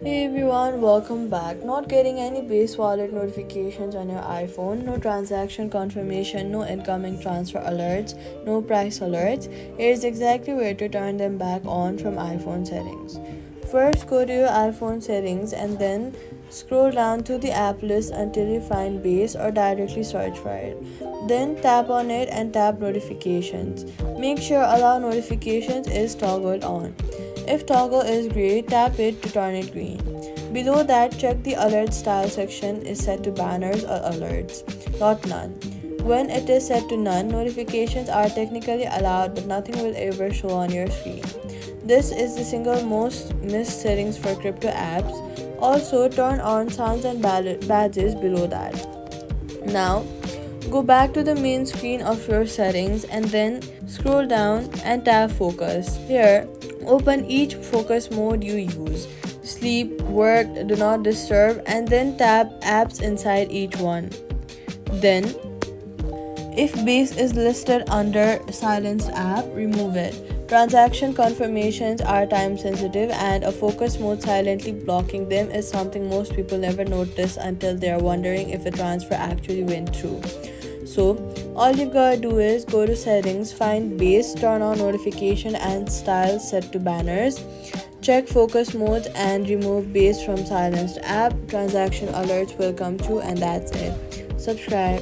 Hey everyone, welcome back. Not getting any base wallet notifications on your iPhone, no transaction confirmation, no incoming transfer alerts, no price alerts. Here's exactly where to turn them back on from iPhone settings. First, go to your iPhone settings and then scroll down to the app list until you find base or directly search for it. Then tap on it and tap notifications. Make sure allow notifications is toggled on. If toggle is gray, tap it to turn it green. Below that, check the alert style section is set to banners or alerts, not none. When it is set to none, notifications are technically allowed but nothing will ever show on your screen. This is the single most missed settings for crypto apps. Also, turn on sounds and badges below that. Now, go back to the main screen of your settings and then scroll down and tap focus. Here, open each focus mode you use: sleep, work, do not disturb, and then tap apps inside each one. Then, if base is listed under silenced app, remove it. Transaction confirmations are time sensitive, and a focus mode silently blocking them is something most people never notice until they are wondering if a transfer actually went through. So, all you gotta do is go to settings, find base, turn on notification and style set to banners, check focus modes, and remove base from silenced app. Transaction alerts will come through, and that's it. Subscribe.